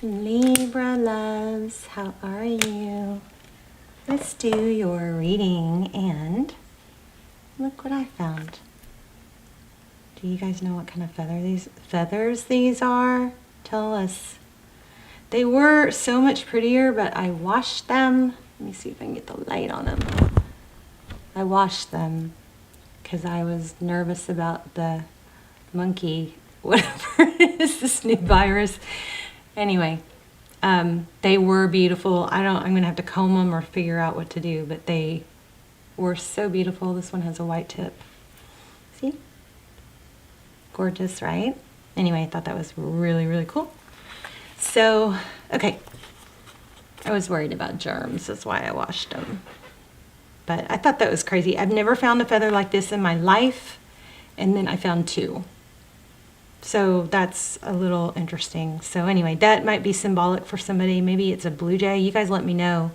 Libra loves, how are you? Let's do your reading, and look what I found. Do you guys know what kind of feathers these are? Tell us. They were so much prettier, but I washed them. Let me see if I can get the light on them. I washed them because I was nervous about the monkey, whatever it is, this new virus. Anyway, they were beautiful. I'm going to have to comb them or figure out what to do, but they were so beautiful. This one has a white tip. See? Gorgeous, right? Anyway, I thought that was really, really cool. So, okay. I was worried about germs. That's why I washed them. But I thought that was crazy. I've never found a feather like this in my life. And then I found two. So that's a little interesting. So anyway, that might be symbolic for somebody. Maybe it's a blue jay. You guys let me know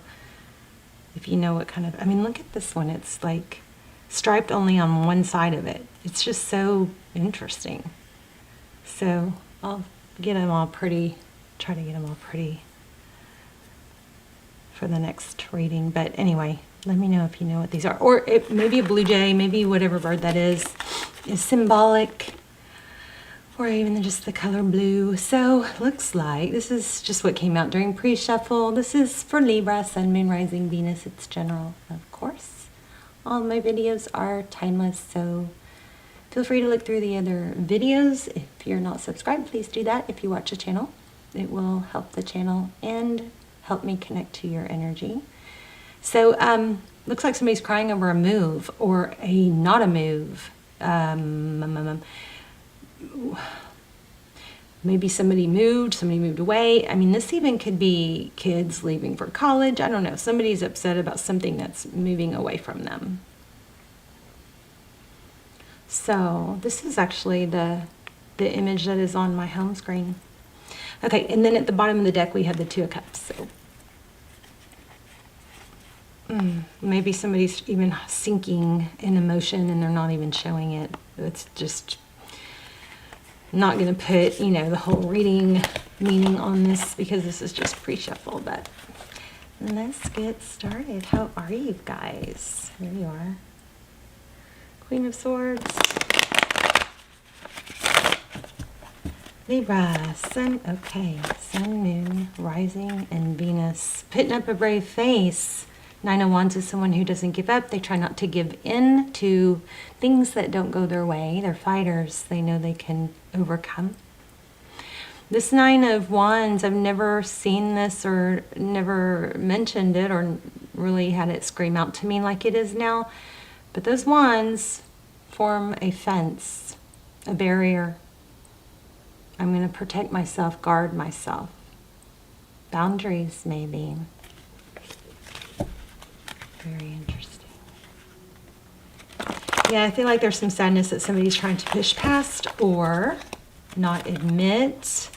if you know what kind of... I mean, look at this one. It's like striped only on one side of it. It's just so interesting. So I'll get them all pretty, try to get them all pretty for the next reading. But anyway, let me know if you know what these are. Or maybe a blue jay, maybe whatever bird that is symbolic. Or even just the color blue. So looks like this is just what came out during pre-shuffle. This is for Libra, Sun, Moon, Rising, Venus. It's general, of course. All my videos are timeless, so feel free to look through the other videos. If you're not subscribed, please do that if you watch the channel. It will help the channel and help me connect to your energy. So looks like somebody's crying over a move or not a move. Maybe somebody moved away. I mean, this even could be kids leaving for college. I don't know. Somebody's upset about something that's moving away from them. So this is actually the image that is on my home screen. Okay, and then at the bottom of the deck we have the Two of Cups. So maybe somebody's even sinking in emotion and they're not even showing it. It's just... not going to put, the whole reading meaning on this because this is just pre-shuffle, but let's get started. How are you guys? There you are. Queen of Swords. Libra, Sun, okay. Sun, Moon, Rising, and Venus. Putting up a brave face. Nine of Wands is someone who doesn't give up. They try not to give in to things that don't go their way. They're fighters. They know they can overcome. This Nine of Wands, I've never seen this or never mentioned it or really had it scream out to me like it is now. But those wands form a fence, a barrier. I'm going to protect myself, guard myself. Boundaries, maybe. Very interesting. Yeah, I feel like there's some sadness that somebody's trying to push past or not admit.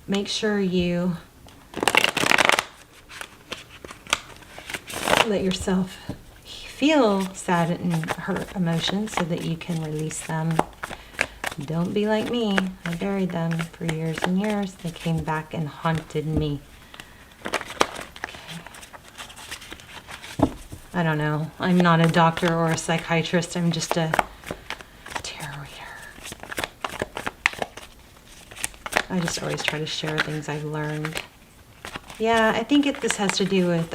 Make sure you let yourself feel sad and hurt emotions so that you can release them. Don't be like me. I buried them for years and years. They came back and haunted me. I don't know. I'm not a doctor or a psychiatrist. I'm just a tarot reader. I just always try to share things I've learned. Yeah, I think this has to do with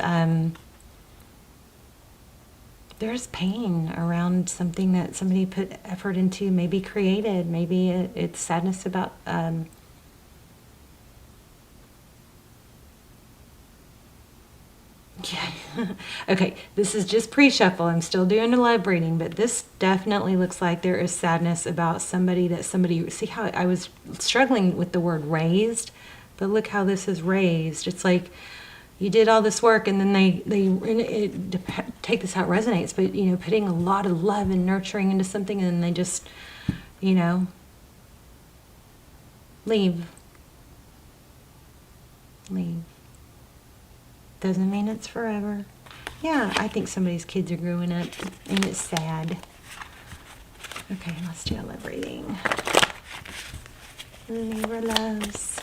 there's pain around something that somebody put effort into, maybe created. Maybe it's sadness about yeah. Okay, this is just pre-shuffle. I'm still doing a love reading, but this definitely looks like there is sadness about somebody see how I was struggling with the word raised, but look how this is raised. It's like you did all this work and then take this how it resonates, but putting a lot of love and nurturing into something and then they just, leave. Doesn't mean it's forever. Yeah, I think somebody's kids are growing up and it's sad. Okay, let's do a love reading. Libra loves.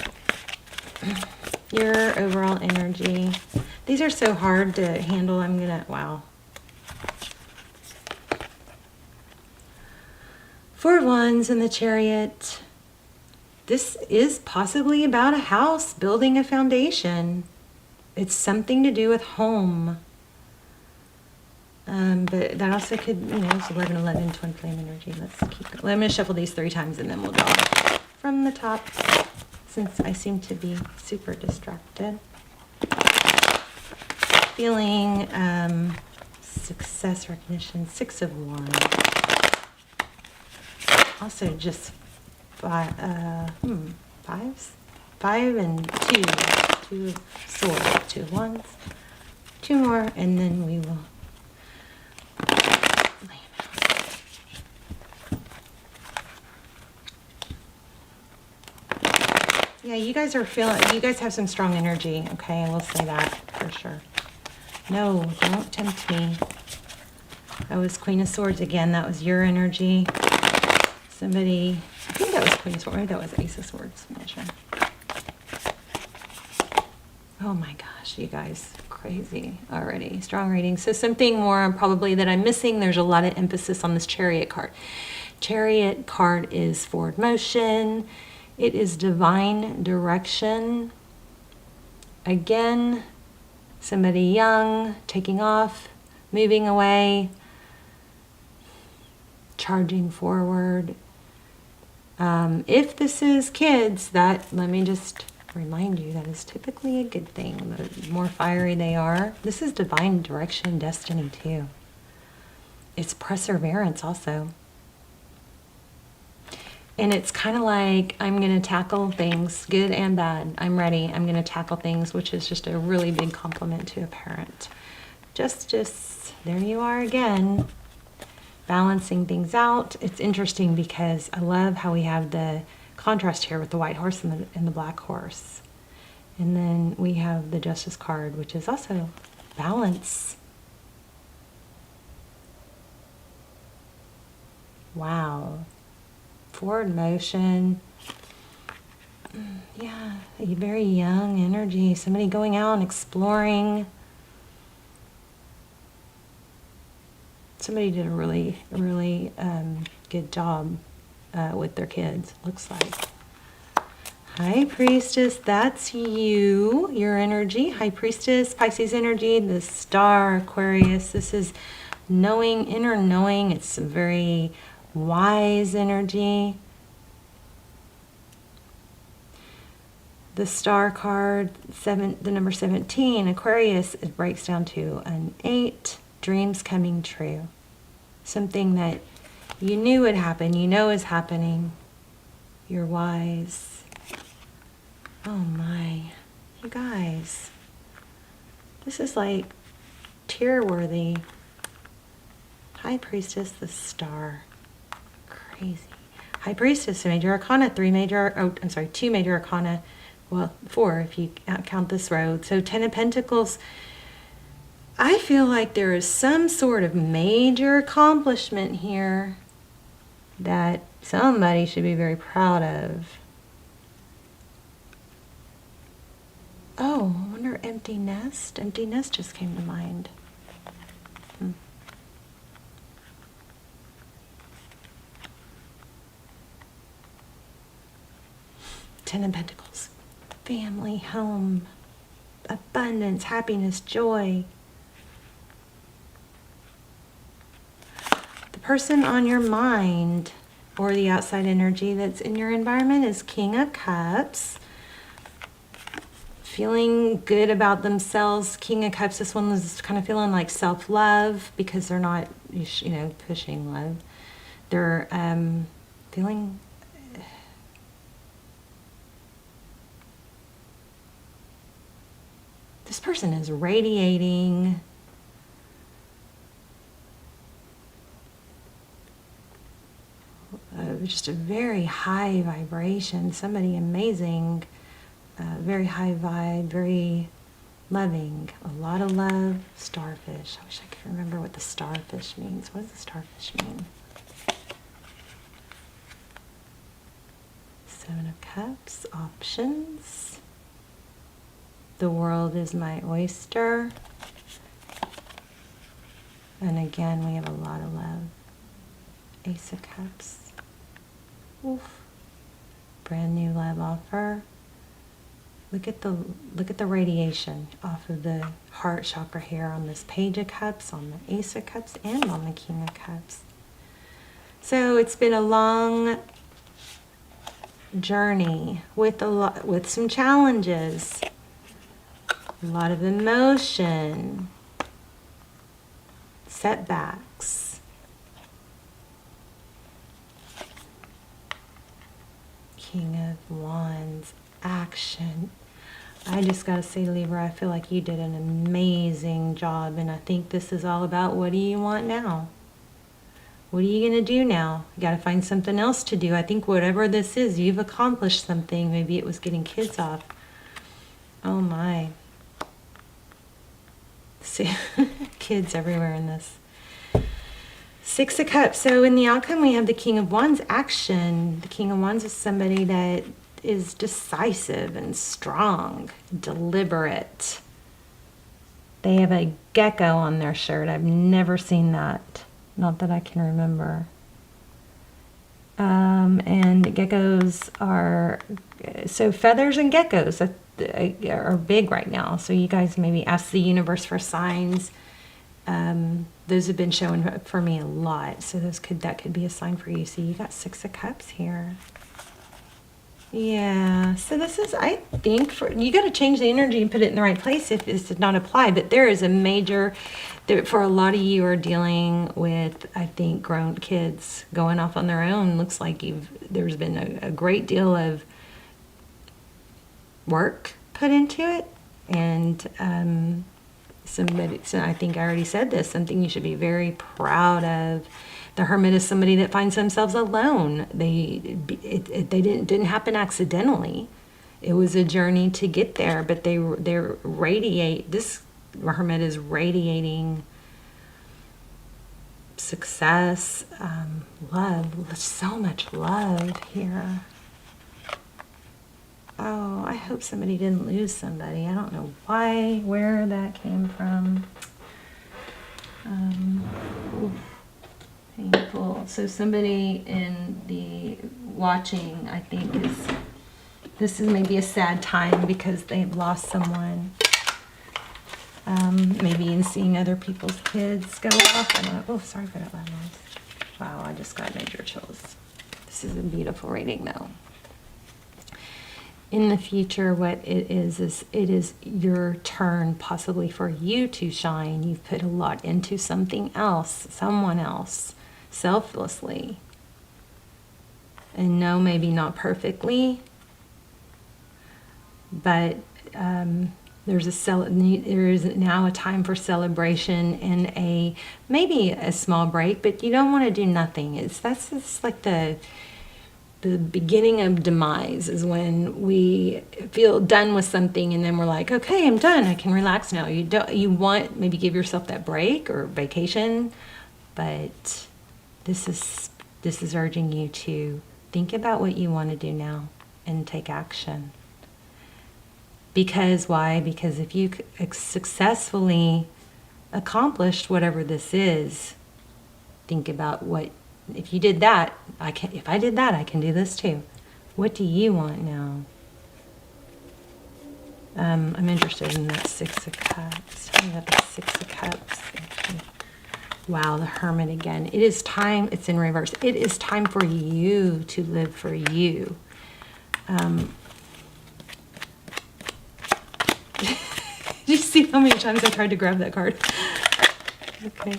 Your overall energy. These are so hard to handle. I'm gonna, wow. 4 Wands in the Chariot. This is possibly about a house, building a foundation. It's something to do with home. But that also could, it's 11, 11, twin flame energy. Let's keep going. I'm going to shuffle these 3 times and then we'll draw from the top, since I seem to be super distracted. Feeling success, recognition, 6 of Wands. Also just fives? 5 and 2. 2 of swords, 2 of Wands. 2 more, and then we will lay them out. Yeah, you guys are feeling, you guys have some strong energy, okay? I will say that for sure. No, don't tempt me. That was Queen of Swords again. That was your energy. Somebody, I think that was Queen of Swords. Maybe that was Ace of Swords. I'm not sure. Oh my gosh, you guys, crazy already. Strong reading. So something more probably that I'm missing. There's a lot of emphasis on this Chariot card. Chariot card is forward motion. It is divine direction. Again, somebody young, taking off, moving away, charging forward. If this is kids, that, let me just remind you, that is typically a good thing. The more fiery they are, this is divine direction, destiny too. It's perseverance also. And it's kind of like, I'm going to tackle things, good and bad. I'm ready. I'm going to tackle things, which is just a really big compliment to a parent. Just, there you are again, balancing things out. It's interesting because I love how we have the contrast here with the white horse and the black horse. And then we have the Justice card, which is also balance. Wow. Forward motion. Yeah, a very young energy. Somebody going out and exploring. Somebody did a really, really good job with their kids, looks like. High Priestess, that's you, your energy. High Priestess, Pisces energy, the Star, Aquarius. This is knowing, inner knowing. It's a very wise energy. The Star card, the number 17, Aquarius, it breaks down to an 8, dreams coming true. Something that you knew would happen, you know is happening. You're wise. Oh my, you guys. This is like tear-worthy. High Priestess, the Star. Crazy. High Priestess, major arcana, 2 major arcana. Well, 4 if you count this row. So 10 of Pentacles. I feel like there is some sort of major accomplishment here that somebody should be very proud of. Oh, I wonder, empty nest? Empty nest just came to mind. 10 of Pentacles. Family, home, abundance, happiness, joy. The person on your mind or the outside energy that's in your environment is King of Cups. Feeling good about themselves. King of Cups, this one was kind of feeling like self-love because they're not, pushing love. They're feeling... This person is radiating just a very high vibration. Somebody amazing, very high vibe, very loving. A lot of love. Starfish. I wish I could remember what the starfish means. What does the starfish mean? 7 of Cups. Options. The world is my oyster. And again, we have a lot of love. Ace of Cups. Oof. Brand new love offer. Look at the radiation off of the heart chakra here on this Page of Cups, on the Ace of Cups, and on the King of Cups. So it's been a long journey with some challenges, a lot of emotion, setbacks. King of Wands, action. I just gotta say, Libra, I feel like you did an amazing job, and I think this is all about, what do you want now? What are you gonna do now? You gotta find something else to do. I think whatever this is, you've accomplished something. Maybe it was getting kids off. Oh my. See, kids everywhere in this. Six of Cups. So in the outcome, we have the King of Wands, action. The King of Wands is somebody that is decisive and strong, deliberate. They have a gecko on their shirt. I've never seen that. Not that I can remember. And geckos are, so feathers and geckos are big right now. So you guys maybe ask the universe for signs. Those have been showing for me a lot. So that could be a sign for you. So you got Six of Cups here. Yeah, so this is, I think, you got to change the energy and put it in the right place if this did not apply. But there is a major, for a lot of you are dealing with, I think, grown kids going off on their own. Looks like there's been a great deal of work put into it. And somebody, so I think I already said this, something you should be very proud of. The Hermit is somebody that finds themselves alone. They didn't happen accidentally. It was a journey to get there, but they radiate. This Hermit is radiating success, love, so much love here. Oh, I hope somebody didn't lose somebody. I don't know where that came from. Painful. So somebody in the watching, I think, this is maybe a sad time because they've lost someone. Maybe in seeing other people's kids go off. I don't know. Oh, sorry for that loud noise. Wow, I just got major chills. This is a beautiful reading, though. In the future, what it is your turn, possibly for you to shine. You've put a lot into something else, someone else, selflessly. And no, maybe not perfectly, but there is now a time for celebration and maybe a small break, but you don't want to do nothing. That's like the beginning of demise is when we feel done with something and then we're like, okay, I'm done. I can relax now. You want maybe give yourself that break or vacation, but this is urging you to think about what you want to do now and take action. Because why? Because if you successfully accomplished whatever this is, think about if you did that, if I did that, I can do this too. What do you want now? I'm interested in that Six of Cups. Tell me about the Six of Cups. Wow, the Hermit again. It is time, it's in reverse. It is time for you to live for you. Did you see how many times I tried to grab that card? Okay.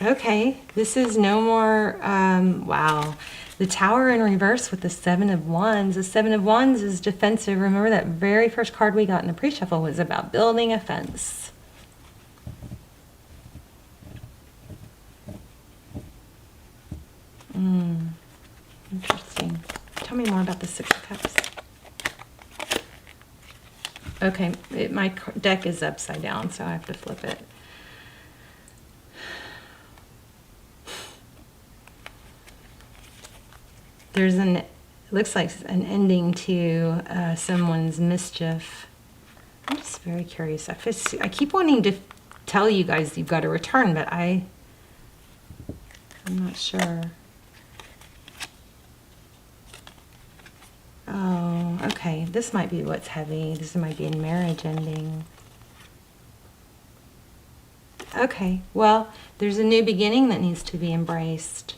Okay, this is no more, wow. The Tower in reverse with the Seven of Wands. The Seven of Wands is defensive. Remember that very first card we got in the pre-shuffle was about building a fence. Interesting. Tell me more about the Six of Cups. Okay, my deck is upside down, so I have to flip it. there's looks like an ending to someone's mischief. I'm just very curious. I keep wanting to tell you guys you've got to return, but I'm not sure. Oh, okay. This might be what's heavy. This might be a marriage ending. Okay, well, there's a new beginning that needs to be embraced.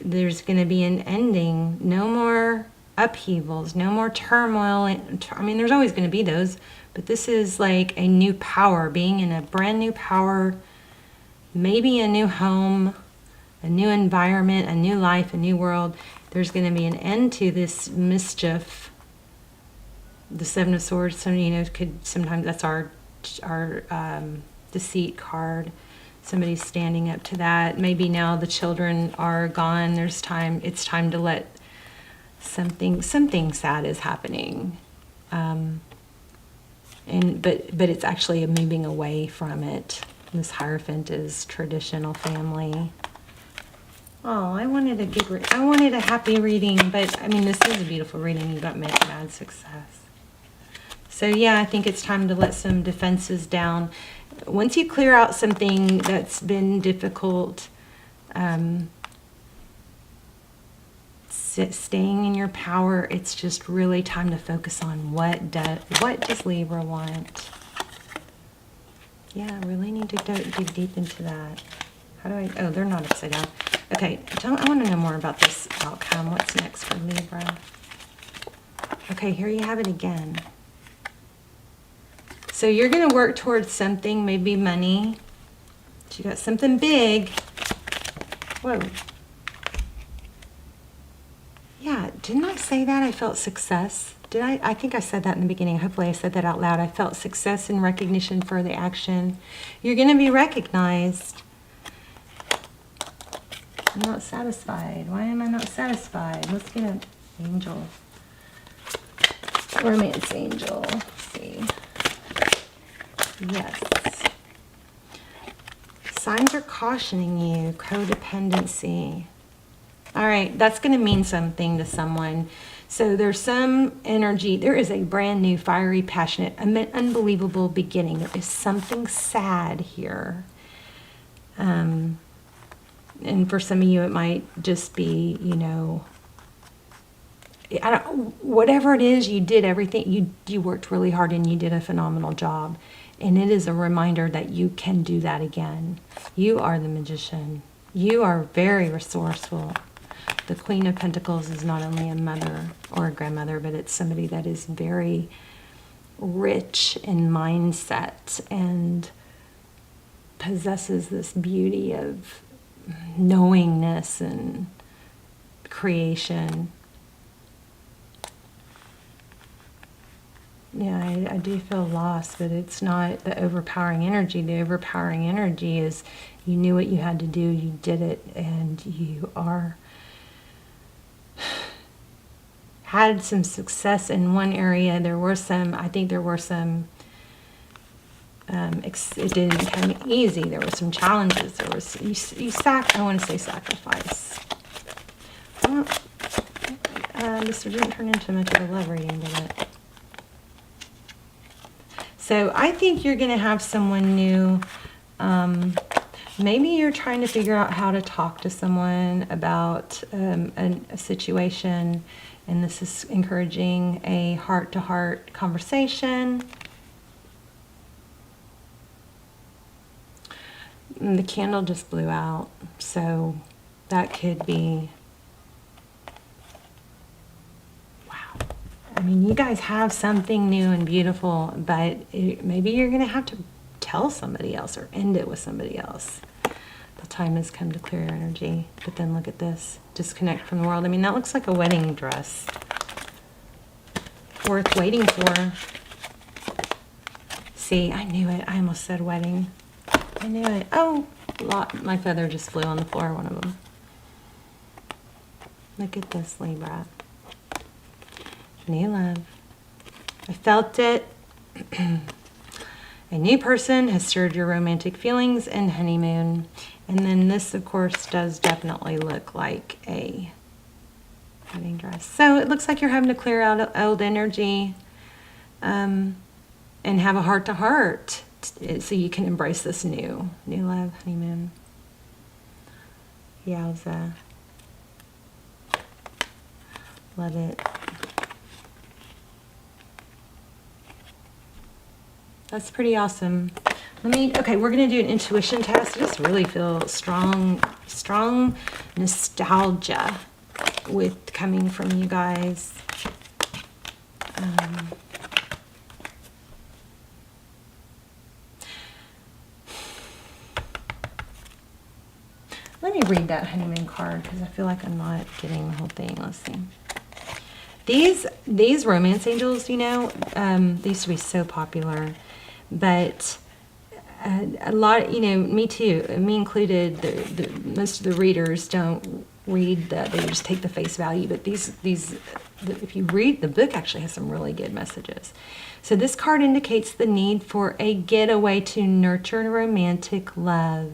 There's going to be an ending. No more upheavals, no more turmoil. I mean, there's always going to be those, but this is like a new power, being in a brand new power, maybe a new home, a new environment, a new life, a new world. There's going to be an end to this mischief. The Seven of Swords, sometimes that's our deceit card. Somebody's standing up to that. Maybe now the children are gone. It's time to let something sad is happening. But it's actually a moving away from it. This Hierophant is traditional family. Oh, I wanted a happy reading, but I mean, this is a beautiful reading. You got mad success. So yeah, I think it's time to let some defenses down. Once you clear out something that's been difficult, staying in your power, it's just really time to focus on what does Libra want. Yeah, I really need to dig deep into that. Oh, they're not upside down. Okay, I want to know more about this outcome. What's next for Libra? Okay, here you have it again. So you're going to work towards something, maybe money. You got something big. Whoa. Yeah, didn't I say that? I felt success. Did I? I think I said that in the beginning. Hopefully I said that out loud. I felt success and recognition for the action. You're going to be recognized. I'm not satisfied. Why am I not satisfied? Let's get an angel. Romance angel. Let's see. Yes. Signs are cautioning you. Codependency. All right, that's going to mean something to someone. So there's some energy. There is a brand new, fiery, passionate, unbelievable beginning. There is something sad here. And for some of you, it might just be, whatever it is, you did everything. You worked really hard and you did a phenomenal job. And it is a reminder that you can do that again. You are the magician. You are very resourceful. The Queen of Pentacles is not only a mother or a grandmother, but it's somebody that is very rich in mindset and possesses this beauty of knowingness and creation. Yeah, I do feel lost, but it's not the overpowering energy. The overpowering energy is you knew what you had to do, you did it, and you had some success in one area. I think there were some, it didn't come easy. There were some challenges. I want to say sacrifice. This didn't turn into much of a love reading, did it? So I think you're going to have someone new. Maybe you're trying to figure out how to talk to someone about a situation, and this is encouraging a heart-to-heart conversation. And the candle just blew out, so that could be... I mean, you guys have something new and beautiful, but maybe you're going to have to tell somebody else or end it with somebody else. The time has come to clear your energy. But then look at this. Disconnect from the world. I mean, that looks like a wedding dress. Worth waiting for. See, I knew it. I almost said wedding. I knew it. Oh, my feather just flew on the floor, one of them. Look at this, Libra. New love. I felt it. A new person has stirred your romantic feelings and honeymoon. And then this, of course, does definitely look like a wedding dress. So it looks like you're having to clear out old energy and have a heart-to-heart so you can embrace this new love, honeymoon. Yowza. Love it. That's pretty awesome. Okay, we're going to do an intuition test. I just really feel strong nostalgia with coming from you guys. Let me read that honeymoon card because I feel like I'm not getting the whole thing. Let's see. These romance angels, you know, they used to be so popular, but a lot, you know, me too, me included, most of the readers don't read that, they just take the face value, but if you read, the book actually has some really good messages. So this card indicates the need for a getaway to nurture romantic love.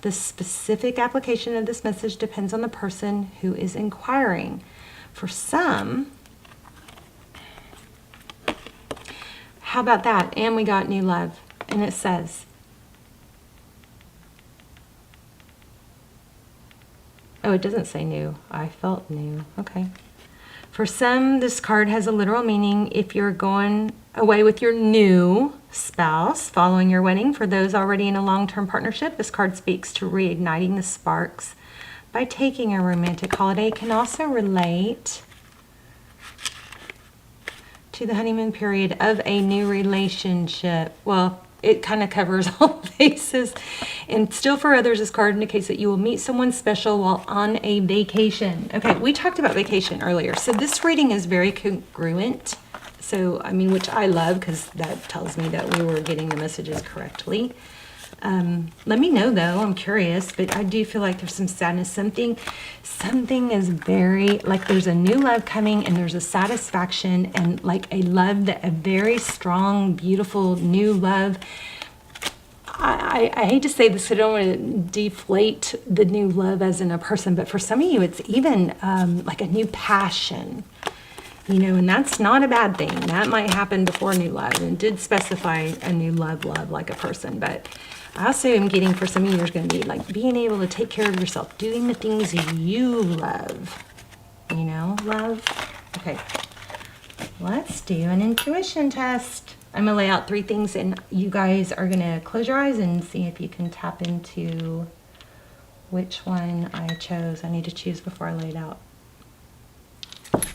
The specific application of this message depends on the person who is inquiring. For some, how about that? And we got new love. And it says, oh, it doesn't say new. I felt new. Okay. For some, this card has a literal meaning if you're going away with your new spouse following your wedding. For those already in a long-term partnership, this card speaks to reigniting the sparks by taking a romantic holiday. It can also relate to the honeymoon period of a new relationship. Well, it kind of covers all bases. And still for others, this card indicates that you will meet someone special while on a vacation. Okay, we talked about vacation earlier. So this reading is very congruent. So, I mean, which I love because that tells me that we were getting the messages correctly. Let me know though, I'm curious, but I do feel like there's some sadness. Something is very, like there's a new love coming and there's a satisfaction and like a love, a very strong, beautiful new love. I hate to say this, I don't want to deflate the new love as in a person, but for some of you, it's even like a new passion. You know, and that's not a bad thing. That might happen before new love, and it did specify a new love like a person. But I also am getting for some of you, there's going to be like being able to take care of yourself, doing the things you love. You know, love. Okay, let's do an intuition test. I'm going to lay out 3 things, and you guys are going to close your eyes and see if you can tap into which one I chose. I need to choose before I lay it out.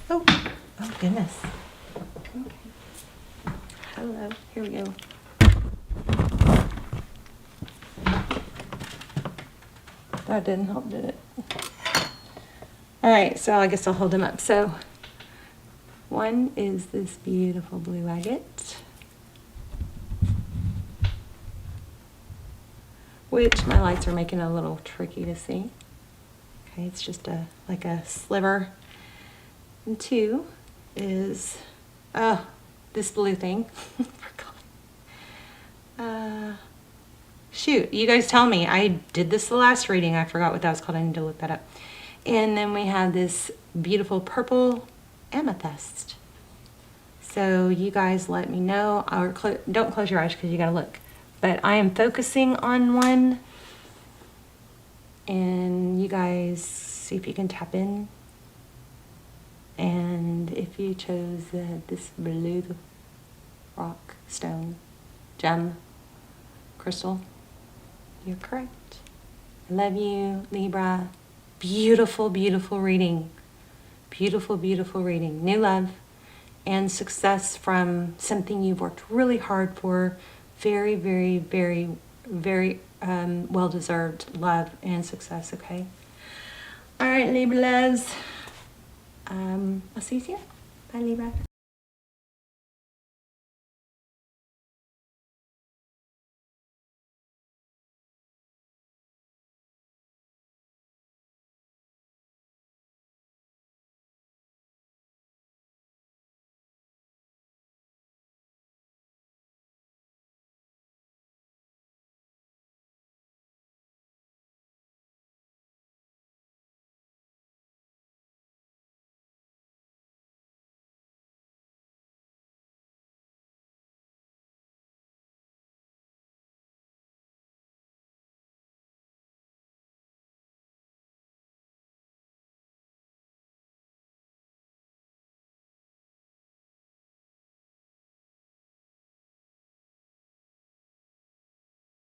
Oh goodness. Okay. Hello. Here we go. That didn't help, did it? All right, so I guess I'll hold them up. So one is this beautiful blue agate, which my lights are making a little tricky to see. Okay, it's just like a sliver. And 2 is this blue thing. Shoot, you guys tell me. I did this the last reading. I forgot what that was called. I need to look that up. And then we have this beautiful purple amethyst. So you guys let me know. Or don't close your eyes because you got to look. But I am focusing on one. And you guys see if you can tap in. And if you chose this blue rock, stone, gem, crystal, you're correct. I love you, Libra. Beautiful, beautiful reading. Beautiful, beautiful reading. New love and success from something you've worked really hard for. Very, very, very, very well-deserved love and success, okay? All right, Libras. I'll see you soon. Bye, Libra.